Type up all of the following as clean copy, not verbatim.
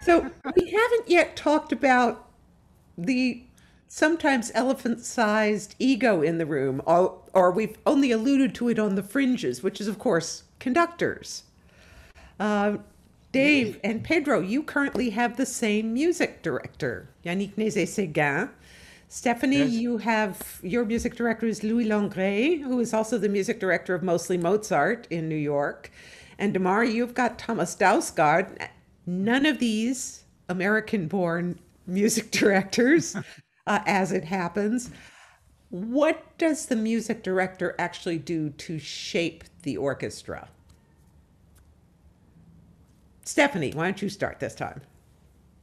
So we haven't yet talked about the sometimes elephant-sized ego in the room, or we've only alluded to it on the fringes, which is, of course, conductors. Uh, Dave and Pedro, you currently have the same music director, Yannick Nézet-Séguin. Stephanie, Yes. you have your music director is Louis Langret, who is also the music director of Mostly Mozart in New York. And Demarre, you've got Thomas Dausgaard. None of these American born music directors, as it happens. What does the music director actually do to shape the orchestra? Stephanie, why don't you start this time?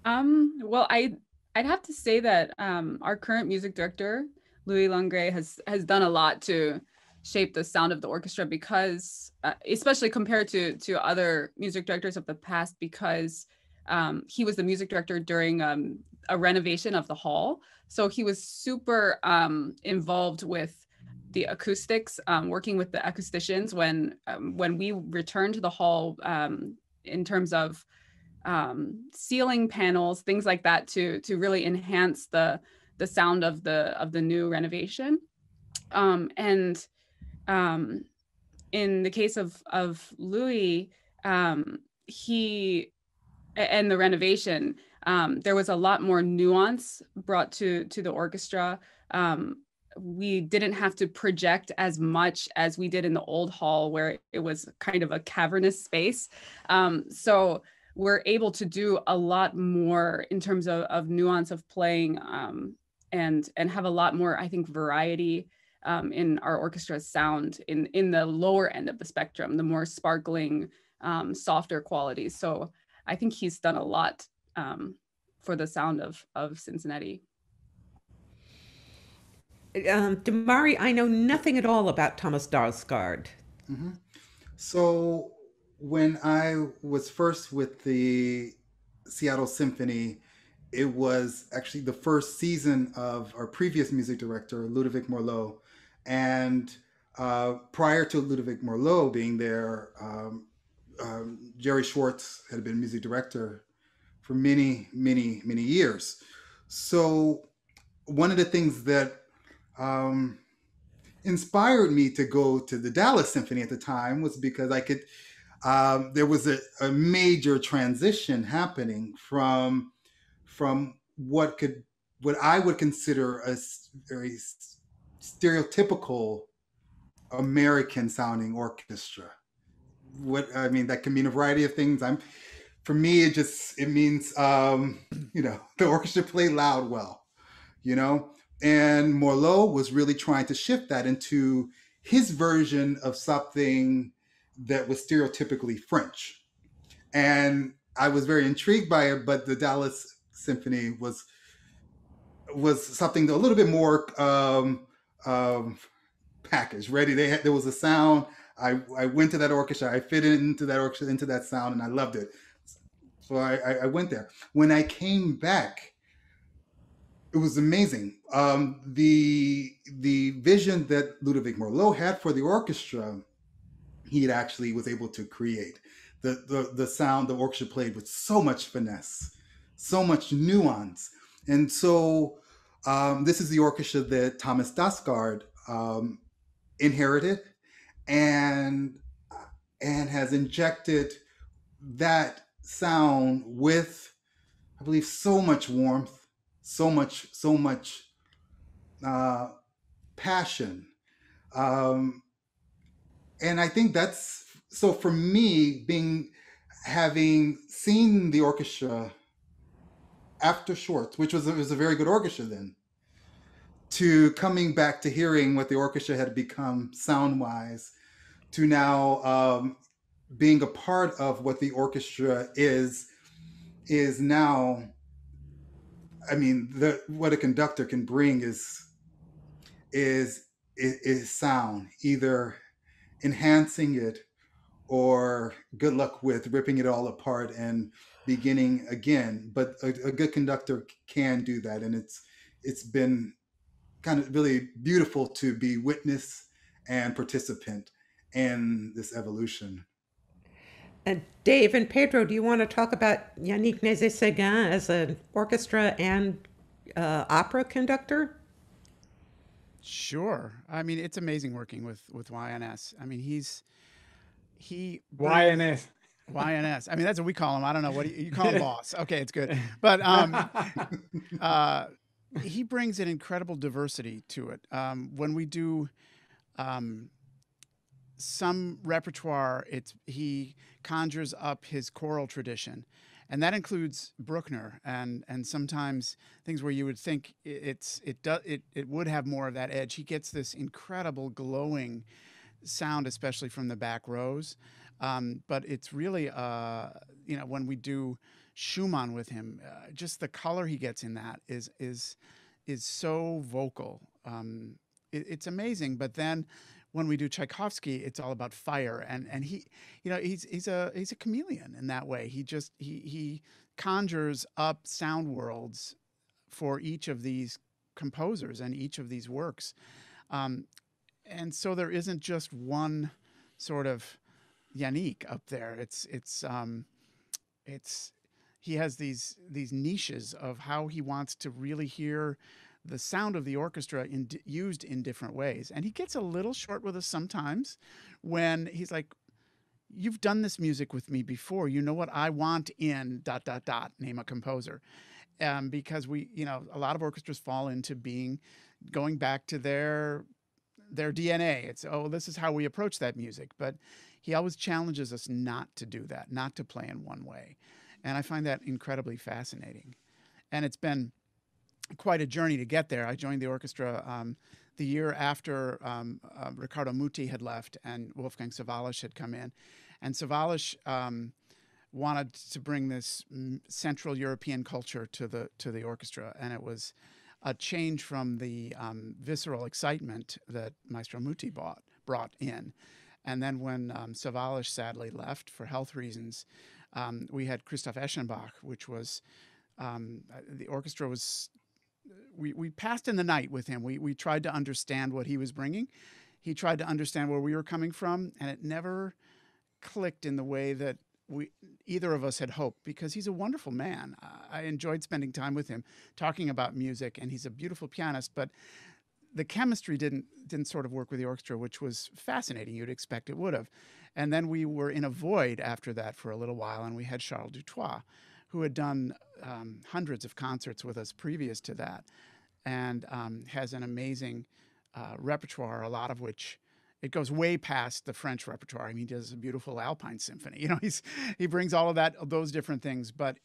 I'd have to say that our current music director, Louis Langret, has done a lot to shape the sound of the orchestra because, especially compared to other music directors of the past, because he was the music director during a renovation of the hall. So he was super involved with the acoustics, working with the acousticians when we returned to the hall in terms of ceiling panels, things like that, to really enhance the sound of the new renovation. And in the case of Louis, he and the renovation, there was a lot more nuance brought to the orchestra. We didn't have to project as much as we did in the old hall, where it was kind of a cavernous space. So we're able to do a lot more in terms of nuance of playing, and have a lot more, I think, variety in our orchestra's sound in the lower end of the spectrum, the more sparkling, softer qualities. So I think he's done a lot for the sound of Cincinnati. Damari, I know nothing at all about Thomas Darsgaard. hmm So when I was first with the Seattle Symphony, it was actually the first season of our previous music director, Ludovic Morlot. And prior to Ludovic Morlot being there, Jerry Schwartz had been music director for many, many, many years. So one of the things that um, inspired me to go to the Dallas Symphony at the time was because I could. There was a major transition happening from what I would consider a very stereotypical American sounding orchestra. What I mean, that can mean a variety of things. For me, it means the orchestra played loud well, you know. And Morlot was really trying to shift that into his version of something that was stereotypically French. And I was very intrigued by it, but the Dallas Symphony was something a little bit more um, packaged, ready. There was a sound. I went to that orchestra. I fit into that orchestra, into that sound, and I loved it. So I went there. When I came back, it was amazing. The vision that Ludovic Morlot had for the orchestra, he actually was able to create. The sound the orchestra played with so much finesse, so much nuance. And so this is the orchestra that Thomas Daskard inherited and and has injected that sound with, I believe, so much warmth, so much uh, passion. Um, and I think that's so for me, being having seen the orchestra after Schwartz, which was a very good orchestra then, to coming back to hearing what the orchestra had become sound wise, to now being a part of what the orchestra is now. I mean, what a conductor can bring is sound, either enhancing it or good luck with ripping it all apart and beginning again. But a good conductor can do that, and it's been kind of really beautiful to be witness and participant in this evolution. And Dave and Pedro, do you want to talk about Yannick Nézet-Séguin as an orchestra and opera conductor? Sure. I mean, it's amazing working with YNS. I mean, he YNS. YNS. I mean, that's what we call him. I don't know what you call him, boss. Okay, it's good. But he brings an incredible diversity to it. When we do some repertoire, he conjures up his choral tradition, and that includes Bruckner and sometimes things where you would think it would have more of that edge. He gets this incredible glowing sound, especially from the back rows. But it's really, when we do Schumann with him, just the color he gets in that is so vocal. It's amazing. But then when we do Tchaikovsky, it's all about fire, and he's a chameleon in that way. He conjures up sound worlds for each of these composers and each of these works, and so there isn't just one sort of Yannick up there. He has these niches of how he wants to really hear the sound of the orchestra used in different ways. And he gets a little short with us sometimes when he's like, you've done this music with me before. You know what I want in ... name a composer. Because a lot of orchestras fall into going back to their DNA. It's, this is how we approach that music. But he always challenges us not to do that, not to play in one way. And I find that incredibly fascinating. And it's been quite a journey to get there. I joined the orchestra the year after Riccardo Muti had left and Wolfgang Sawallisch had come in. And Sawallisch wanted to bring this Central European culture to the orchestra. And it was a change from the visceral excitement that Maestro Muti brought in. And then when Sawallisch sadly left for health reasons, we had Christoph Eschenbach, which was, the orchestra was, we passed in the night with him. We tried to understand what he was bringing. He tried to understand where we were coming from, and it never clicked in the way that either of us had hoped, because he's a wonderful man. I enjoyed spending time with him, talking about music, and he's a beautiful pianist, but the chemistry didn't sort of work with the orchestra, which was fascinating. You'd expect it would have. And then we were in a void after that for a little while, and we had Charles Dutoit, who had done hundreds of concerts with us previous to that, and has an amazing repertoire, a lot of which it goes way past the French repertoire. I mean, he does a beautiful Alpine symphony. He brings all of those different things. But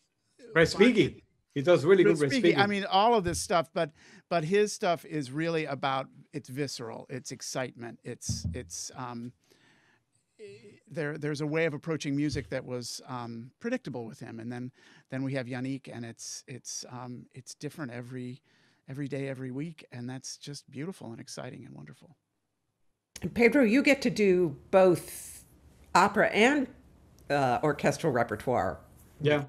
Respighi, he does really good Respighi. I mean, all of this stuff, but his stuff is really about, it's visceral, it's excitement, there's a way of approaching music that was predictable with him, and then we have Yannick, and it's different every day, every week, and that's just beautiful and exciting and wonderful. And Pedro, you get to do both opera and orchestral repertoire. Yeah,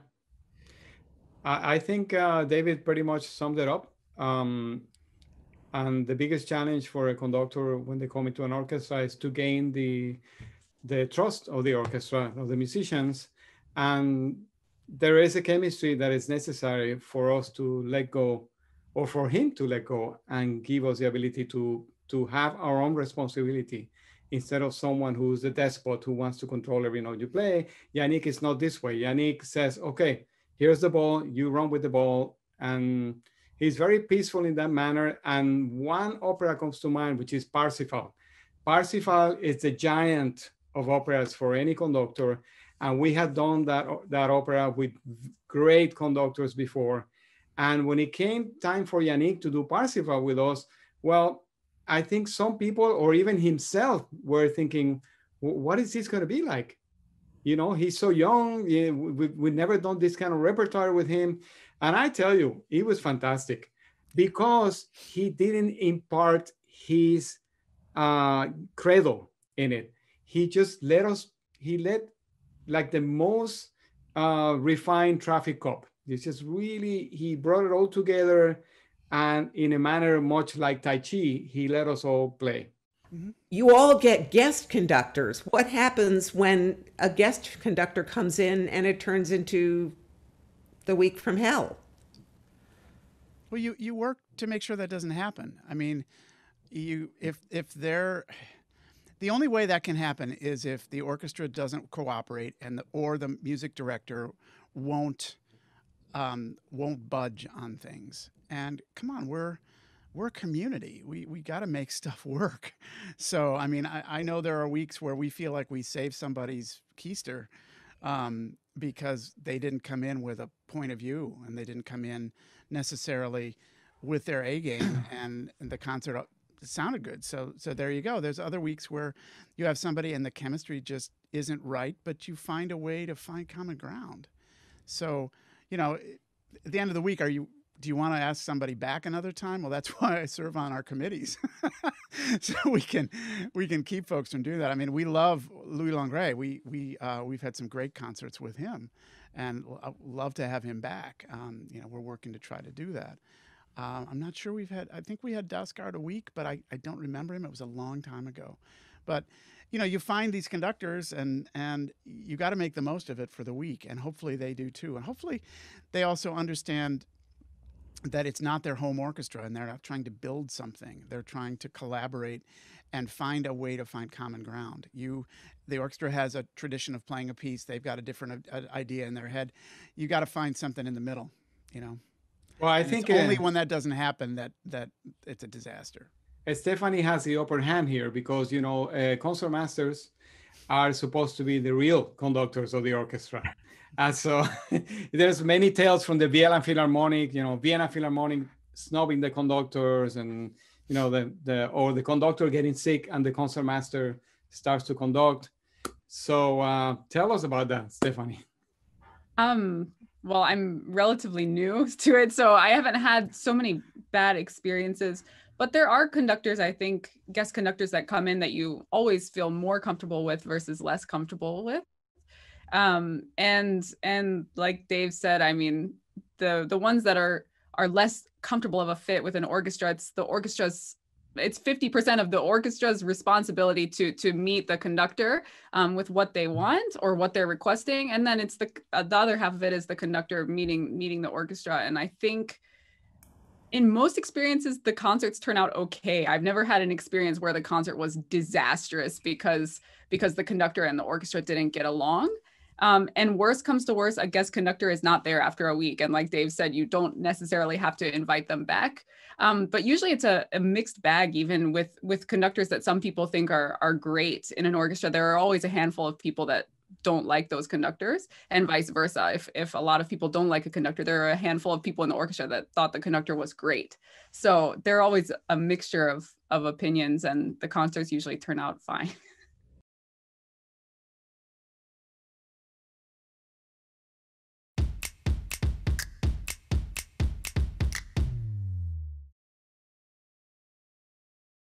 I think David pretty much summed it up. And the biggest challenge for a conductor when they come into an orchestra is to gain the trust of the orchestra, of the musicians. And there is a chemistry that is necessary for us to let go, or for him to let go, and give us the ability to have our own responsibility, instead of someone who's the despot who wants to control every note you play. Yannick is not this way. Yannick says, okay, here's the ball, you run with the ball. And he's very peaceful in that manner. And one opera comes to mind, which is Parsifal. Parsifal is the giant of operas for any conductor. And we had done that opera with great conductors before. And when it came time for Yannick to do Parsifal with us, well, I think some people, or even himself, were thinking, what is this going to be like? He's so young. We've never done this kind of repertoire with him. And I tell you, it was fantastic, because he didn't impart his credo in it. He just let like the most refined traffic cop. It's just really, he brought it all together, and in a manner much like Tai Chi, he let us all play. You all get guest conductors. What happens when a guest conductor comes in and it turns into the week from hell? Well, you work to make sure that doesn't happen. I mean, if they're the only way that can happen is if the orchestra doesn't cooperate and or the music director won't budge on things. And come on, we're a community. We got to make stuff work. So I mean, I know there are weeks where we feel like we saved somebody's keister because they didn't come in with a point of view and they didn't come in necessarily with their A game, and the concert sounded good. So there you go. There's other weeks where you have somebody and the chemistry just isn't right, but you find a way to find common ground. So, you know, at the end of the week, do you want to ask somebody back another time? Well, that's why I serve on our committees. So we can keep folks from doing that. I mean, we love Louis Langret. We've had some great concerts with him, and I'd love to have him back. You know, we're working to try to do that. I'm not sure I think we had Dasgard a week, but I don't remember him. It was a long time ago. But, you know, you find these conductors and you got to make the most of it for the week. And hopefully they do too. And hopefully they also understand that it's not their home orchestra and they're not trying to build something. They're trying to collaborate and find a way to find common ground. The orchestra has a tradition of playing a piece. They've got a different idea in their head. You got to find something in the middle, you know. Well, I And think it's only when that doesn't happen that it's a disaster. Stefani has the upper hand here because, you know, concertmasters are supposed to be the real conductors of the orchestra. And so there's many tales from the Vienna Philharmonic, you know, Vienna Philharmonic snubbing the conductors and, you know, the conductor getting sick and the concertmaster starts to conduct. So tell us about that, Stefani. Well, I'm relatively new to it, so I haven't had so many bad experiences, but there are conductors, I think, guest conductors that come in that you always feel more comfortable with versus less comfortable with. And like Dave said, I mean, the ones that are less comfortable of a fit with an orchestra, it's 50% of the orchestra's responsibility to meet the conductor with what they want or what they're requesting, and then it's the other half of it is the conductor meeting the orchestra. And I think in most experiences the concerts turn out okay. I've never had an experience where the concert was disastrous because the conductor and the orchestra didn't get along. And worst comes to worst, a guest conductor is not there after a week. And like Dave said, you don't necessarily have to invite them back. But usually it's a mixed bag, even with conductors that some people think are great in an orchestra. There are always a handful of people that don't like those conductors, and vice versa. If a lot of people don't like a conductor, there are a handful of people in the orchestra that thought the conductor was great. So there are always a mixture of opinions, and the concerts usually turn out fine.